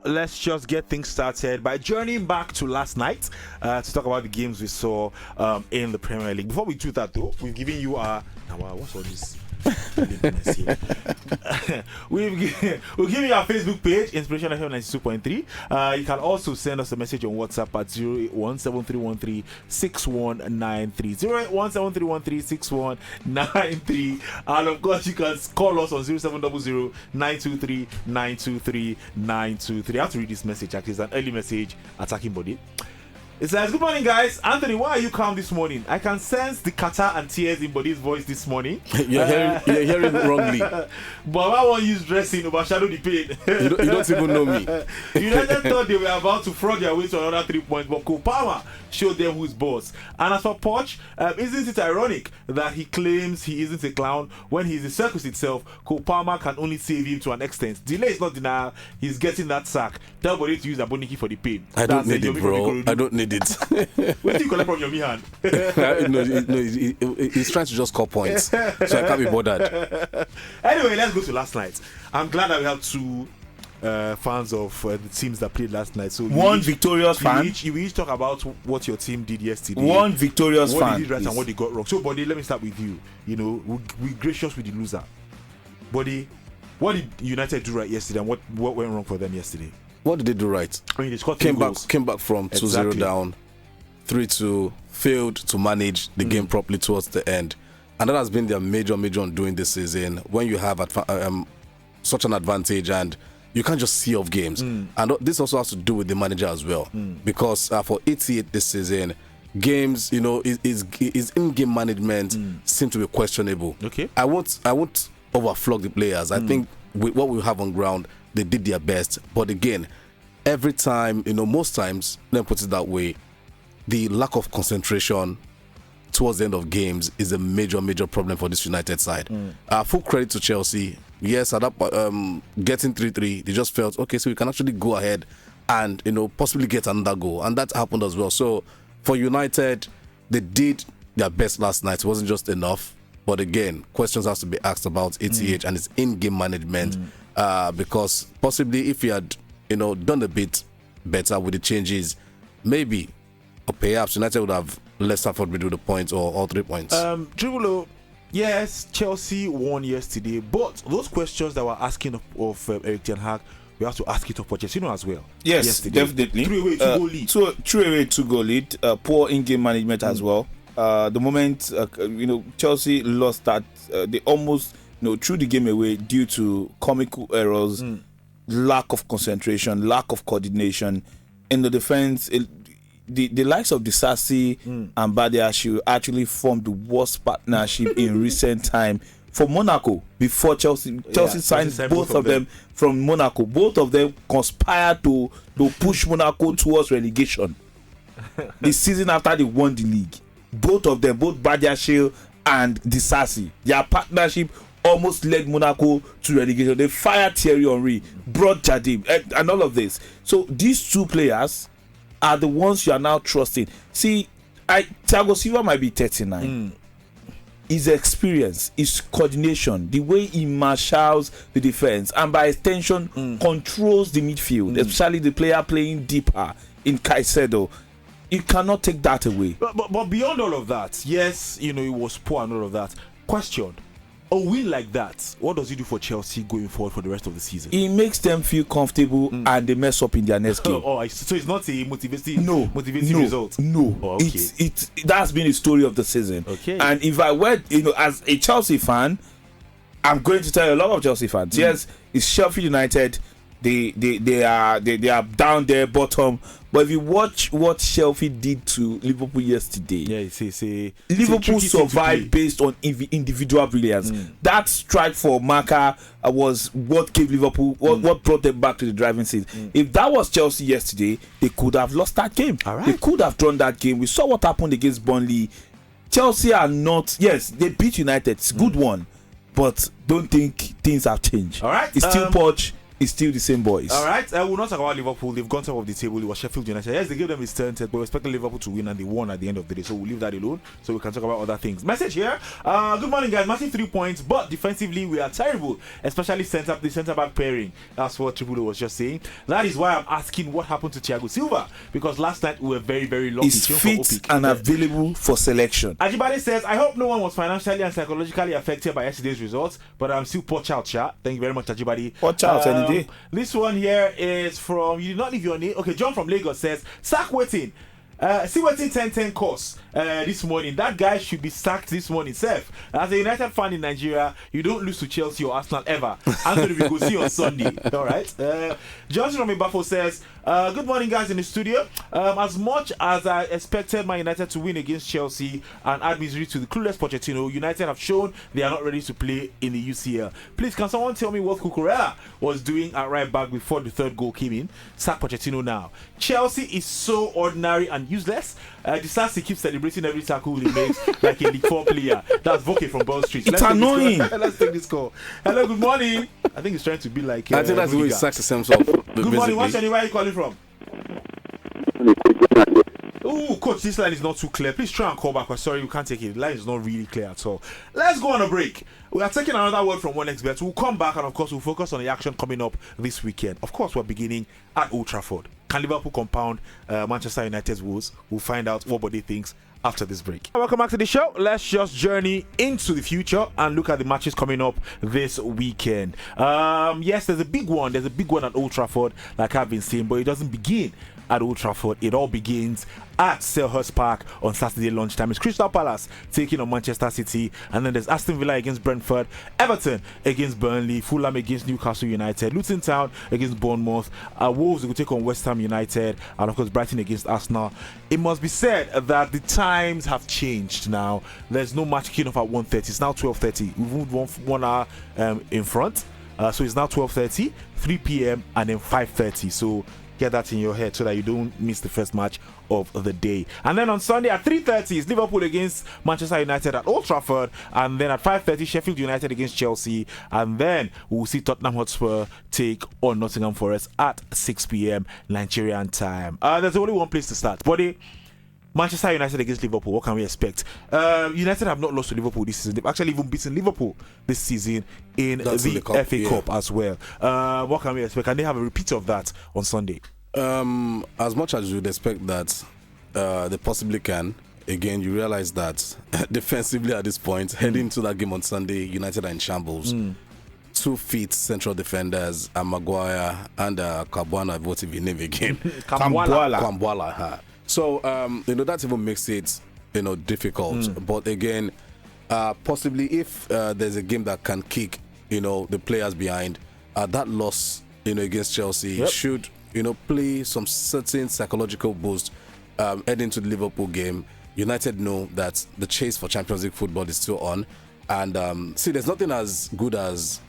Let's just get things started by journeying back to last night to talk about the games we saw in the Premier League. Before we do that, though, we've given you our... Now, what's all this? We'll give you our Facebook page, Inspiration FM 92.3. You can also send us a message on WhatsApp at 08173136193. 08173136193. And of course, you can call us on 0700 923 923 923. I have to read this message, actually. It's an early message attacking body. It says, good morning, guys. Anthony, why are you calm this morning? I can sense the kata and tears in Body's voice this morning. You're hearing wrongly. But I want you dressing overshadow the pain. You don't even know me. United thought they were about to fraud their way to another 3 points, but Cole Palmer showed them who's boss. And as for Poch, isn't it ironic that he claims he isn't a clown when he's the circus itself? Cole Palmer can only save him to an extent. Delay is not denial. He's getting that sack. Tell Body to use Aboniki for the pain. I don't need it, bro. I don't need it. Where do you collect from your hand? No, he's trying to just score points, so I can't be bothered. Anyway, let's go to last night. I'm glad that we have two fans of the teams that played last night. So one victorious fan. You each talk about what your team did yesterday. One victorious fan. What they did right and what they got wrong. So, Buddy, let me start with you. You know, we're gracious with the loser. Buddy, what did United do right yesterday, and what went wrong for them yesterday? What did they do right? I mean, they scored came goals. back from 2-0 down, 3-2, failed to manage the game properly towards the end. And that has been their major undoing this season. When you have such an advantage and you can't just see off games. And this also has to do with the manager as well. Because for 88 this season, games, you know, his in-game management seem to be questionable. Okay. I won't overflog the players. I think with what we have on ground, they did their best. But again, every time, you know, most times, let me put it that way, the lack of concentration towards the end of games is a major problem for this United side. Full credit to Chelsea. Yes, at that, getting 3-3, they just felt, okay, so we can actually go ahead and, you know, possibly get another goal. And that happened as well. So for United, they did their best last night. It wasn't just enough. But again, questions have to be asked about ATH and its in-game management. Because possibly if he had, you know, done a bit better with the changes, maybe or perhaps United would have left Stafford with the points or all 3 points. Tribolo, yes, Chelsea won yesterday, but those questions that we're asking of Erik ten Hag, we have to ask it of Pochettino as well. Yes, yesterday. definitely. 3-away, 2-goal lead. 3-away, 2-goal lead. Poor in-game management as well. The moment you know, Chelsea lost that, they almost, you know, threw the game away due to comical errors, lack of concentration, lack of coordination in the defense. The likes of Disasi and Badiashile actually formed the worst partnership in recent time for Monaco before Chelsea signed both of them from Monaco. Both of them conspired to push Monaco towards relegation the season after they won the league. Both of them, both Badiashile and Disasi, their partnership almost led Monaco to relegation. They fired Thierry Henry, brought Jardim, and all of this. So these two players are the ones you are now trusting. See, Thiago Silva might be 39. His experience, his coordination, the way he marshals the defense, and by extension controls the midfield, especially the player playing deeper in Caicedo. You cannot take that away. But beyond all of that, yes, you know, it was poor and all of that. Question: a win like that, what does it do for Chelsea going forward for the rest of the season? It makes them feel comfortable and they mess up in their next game. So it's not a motivating result? No. Oh, okay. That's been the story of the season. Okay. And if I were, you know, as a Chelsea fan, I'm going to tell you a lot of Chelsea fans, yes, it's Sheffield United. They are down there bottom. But if you watch what Sheffield did to Liverpool yesterday, Liverpool survived based on individual brilliance. That strike for Maka was what gave Liverpool, what brought them back to the driving seat. If that was Chelsea yesterday, they could have lost that game. All right. They could have drawn that game. We saw what happened against Burnley. Chelsea are not, yes, they beat United. It's a good one. But don't think things have changed. All right. It's still Poch. it's still the same boys. All right, we'll not talk about Liverpool. They've gone top of the table. It was Sheffield United. Yes, they gave them a turn, but we're expecting Liverpool to win, and they won at the end of the day. So we'll leave that alone, so we can talk about other things. Message here. Good morning, guys. Massive 3 points, but defensively we are terrible, especially the centre back pairing. That's what Triple O was just saying. That is why I'm asking what happened to Thiago Silva, because last night we were very, very lucky. He's fit and available for selection. Ajibade says, I hope no one was financially and psychologically affected by yesterday's results, but I'm still poor child, chat. Thank you very much, Ajibade. Watch out any day. This one here is from, you did not leave your name. Okay, John from Lagos says, sack waiting. See what's in 10-10 course this morning. That guy should be sacked this morning, Seth. As a United fan in Nigeria, you don't lose to Chelsea or Arsenal ever. Anthony, we go see you on Sunday. All right. Johnson from Ibafo says, good morning, guys in the studio. As much as I expected Man United to win against Chelsea and add misery to the clueless Pochettino, United have shown they are not ready to play in the UCL. Please, can someone tell me what Cucurella was doing at right back before the third goal came in? Sack Pochettino now. Chelsea is so ordinary and useless. Disasi keeps celebrating every tackle he makes like a League 4 player. That's Voke from Ball Street. It's annoying. Let's take this call. Hello, good morning. I think he's trying to be like. I think that's the way he sacks himself. Good morning. What's your name? Where are you calling from? Oh, coach, this line is not too clear. Please try and call back. We're sorry, we can't take it. The line is not really clear at all. Let's go on a break. We are taking another word from OneXBet. We'll come back and, of course, we'll focus on the action coming up this weekend. Of course, we're beginning at Old Trafford. Can Liverpool compound Manchester United's woes? We'll find out what Body thinks after this break. Welcome back to the show. Let's just journey into the future and look at the matches coming up this weekend. Yes, there's a big one. There's a big one at Old Trafford, like I've been saying, but it doesn't begin at Old Trafford. It all begins at Selhurst Park on Saturday lunchtime. It's Crystal Palace taking on Manchester City, and then there's Aston Villa against Brentford, Everton against Burnley, Fulham against Newcastle United, Luton Town against Bournemouth, Wolves will take on West Ham United, and of course Brighton against Arsenal. It must be said that the times have changed now. There's no match kicking off at 1:30. It's now 12:30. We've moved 1 hour in front, so it's now 12:30, 3 p.m. and then 5:30. So get that in your head so that you don't miss the first match of the day. And then on Sunday at 3:30 is Liverpool against Manchester United at Old Trafford, and then at 5:30 Sheffield United against Chelsea, and then we'll see Tottenham Hotspur take on Nottingham Forest at 6 p.m. Nigerian time. There's only one place to start. Buddy, Manchester United against Liverpool, what can we expect? United have not lost to Liverpool this season. They've actually even beaten Liverpool this season in the FA Cup as well. What can we expect? Can they have a repeat of that on Sunday? As much as you'd expect that they possibly can, again, you realize that defensively at this point, heading into that game on Sunday, United are in shambles. 2 feet central defenders, Maguire and Kabwana, what if you name again? Kwambwala. So, that even makes it, difficult. But again, possibly if there's a game that can kick, the players behind, that loss, against Chelsea should, play some certain psychological boost heading to the Liverpool game. United know that the chase for Champions League football is still on. And see, there's nothing as good as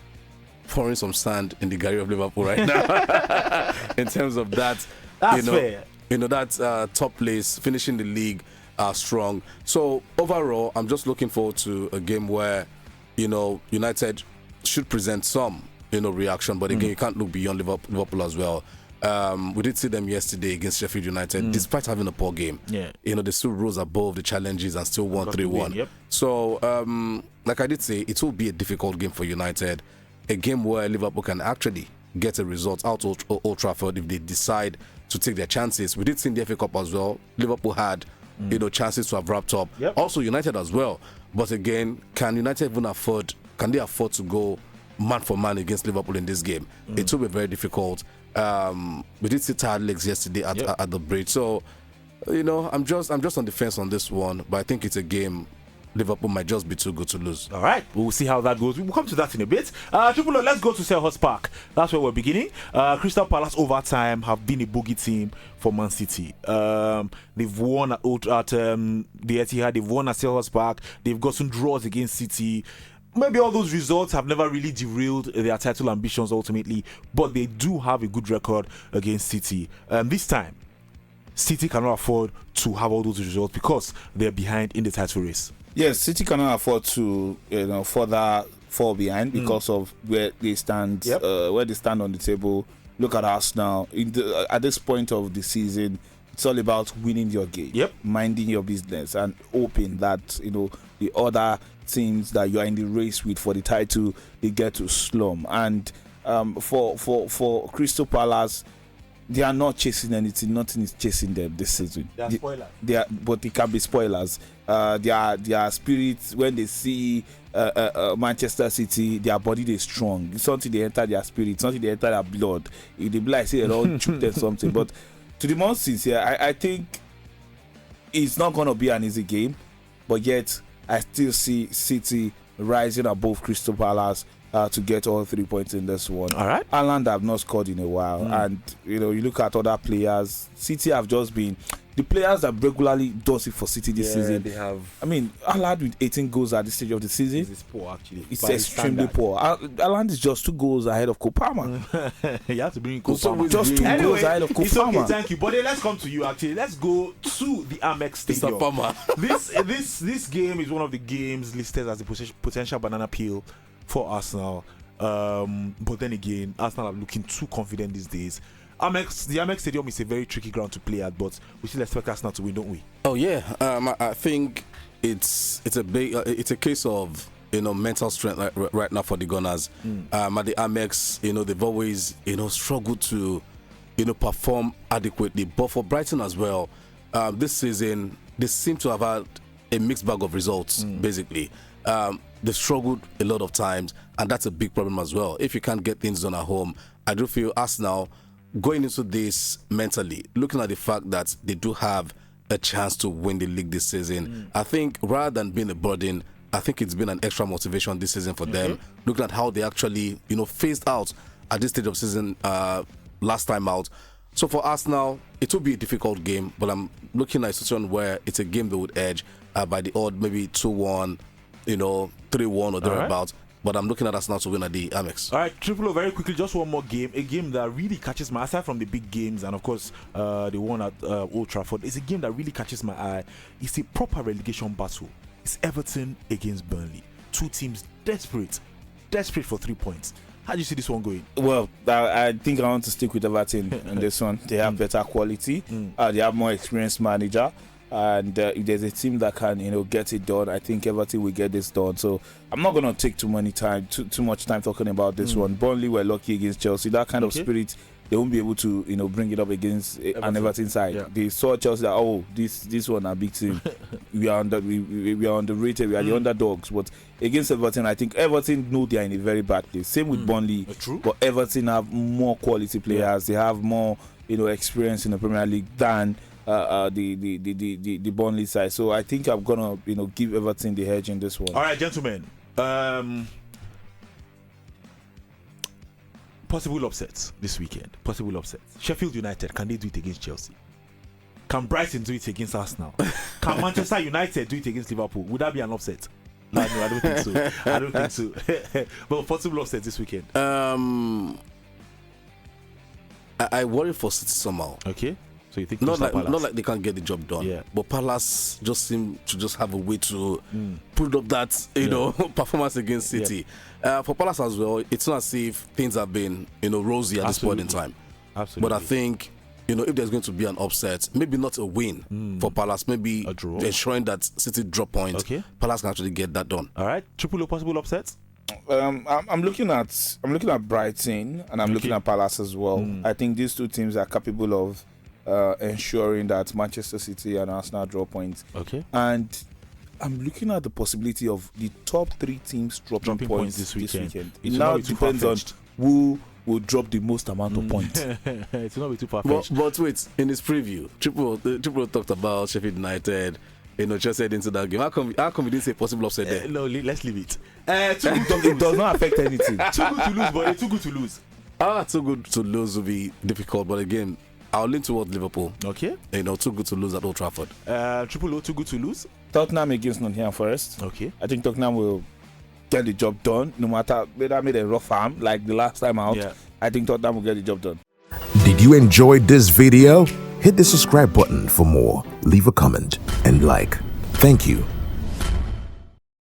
pouring some sand in the Gary of Liverpool right now in terms of that. That's fair. That top place, finishing the league strong. So overall, I'm just looking forward to a game where, United should present some, reaction. But again, you can't look beyond Liverpool as well. We did see them yesterday against Sheffield United, despite having a poor game. Yeah. They still rose above the challenges and still won 3-1. Yep. So, like I did say, it will be a difficult game for United. A game where Liverpool can actually get a result out of Old Trafford if they decide to take their chances. We did see in the FA Cup as well. Liverpool had, chances to have wrapped up. Yep. Also United as well. But again, can United even afford to go man for man against Liverpool in this game? It will be very difficult. We did see tired legs yesterday at the break. So, I'm just on the fence on this one. But I think it's a game Liverpool might just be too good to lose. All right, we'll see how that goes. We'll come to that in a bit. Triple O, let's go to Selhurst Park. That's where we're beginning. Crystal Palace over time have been a bogey team for Man City. They've won at the Etihad. They've won at Selhurst Park. They've got some draws against City. Maybe all those results have never really derailed their title ambitions ultimately, but they do have a good record against City. This time, City cannot afford to have all those results because they're behind in the title race. Yes, City cannot afford to further fall behind because of where they stand, where they stand on the table. Look at Arsenal. At this point of the season, it's all about winning your game, minding your business, and hoping that the other teams that you are in the race with for the title, they get to slum. And for Crystal Palace, they are not chasing anything. Nothing is chasing them this season. They are spoilers. But they can be spoilers. Their spirits, when they see Manchester City, their body is strong. It's something they enter their spirit, something they enter their blood. If they be like say they don't shoot them something. But to the most sincere, I think it's not going to be an easy game. But yet, I still see City rising above Crystal Palace to get all 3 points in this one. All right. Haaland have not scored in a while, and you look at other players. City have just been the players that regularly does it for City this season. They have. I mean, Haaland with 18 goals at this stage of the season. It's poor actually. It's extremely poor. Haaland is just 2 goals ahead of _Palmer. You have to bring _Palmer. Just 2 goals ahead of _Palmer. It's okay, thank you. But then let's come to you actually. Let's go to the 𝐼𝐍𝐒𝐿 Stadium. This game is one of the games listed as a potential banana peel for Arsenal. But then again, Arsenal are looking too confident these days. The 𝐼𝐍𝐿 Stadium is a very tricky ground to play at, but we still expect Arsenal to win, don't we? Oh yeah, I think it's a case of mental strength right now for the Gunners. At the 𝐼𝐿, they've always struggled to perform adequately, but for Brighton as well, this season they seem to have had a mixed bag of results. Basically, they struggled a lot of times, and that's a big problem as well. If you can't get things done at home, I do feel Arsenal going into this mentally, looking at the fact that they do have a chance to win the league this season, I think rather than being a burden, I think it's been an extra motivation this season for them. Looking at how they actually, phased out at this stage of season last time out. So for Arsenal, it will be a difficult game, but I'm looking at a situation where it's a game they would edge by the odd, maybe 2-1, 3-1 or thereabouts. But I'm looking at Arsenal to win at the 𝐼𝐿. All right, Triple O, very quickly, just one more game. A game that really catches my eye, aside from the big games and, of course, the one at Old Trafford. It's a game that really catches my eye. It's a proper relegation battle. It's Everton against Burnley. 2 teams desperate for 3 points. How do you see this one going? Well, I think I want to stick with Everton in this one. They have better quality. They have more experienced manager. And if there's a team that can, get it done, I think Everton will get this done. So I'm not gonna take too much time talking about this one. Burnley were lucky against Chelsea. That kind of spirit, they won't be able to, bring it up against an Everton side. Yeah. They saw Chelsea that this one a big team. we are underrated. We are the underdogs. But against Everton, I think Everton know they are in a very bad place. Same with Burnley. True. But Everton have more quality players. They have more, experience in the Premier League than the Burnley side. So I think I'm gonna give Everton the edge in this one. All right, gentlemen. Possible upsets this weekend. Possible upsets. Sheffield United, can they do it against Chelsea? Can Brighton do it against Arsenal? Can Manchester United do it against Liverpool? Would that be an upset? No, I don't think so. I don't think so. But possible upsets this weekend. I worry for City somehow. Okay. So you think not like they can't get the job done, but Palace just seem to just have a way to put up that performance against City. For Palace as well, it's not as if things have been rosy at this point in time. Absolutely. But I think if there's going to be an upset, maybe not a win for Palace, maybe a draw, ensuring that City drop points. Okay. Palace can actually get that done. All right, Triple O, possible upsets. I'm looking at Brighton and I'm looking at Palace as well. I think these 2 teams are capable of ensuring that Manchester City and Arsenal draw points. Okay. And I'm looking at the possibility of the top 3 teams dropping points this weekend. It now depends on who will drop the most amount of points. It's not be too perfect. But wait, in his preview, Triple talked about Sheffield United. Chelsea into that game. How come we didn't say possible upset there? No, let's leave it. It does not affect anything. Too good to lose, but too good to lose. Too good to lose will be difficult, but again, I'll lean towards Liverpool. Okay. Too good to lose at Old Trafford. Triple O, too good to lose. Tottenham against Nottingham Forest. Okay. I think Tottenham will get the job done, no matter whether made a rough arm like the last time out. Yeah. I think Tottenham will get the job done. Did you enjoy this video? Hit the subscribe button for more. Leave a comment and like. Thank you.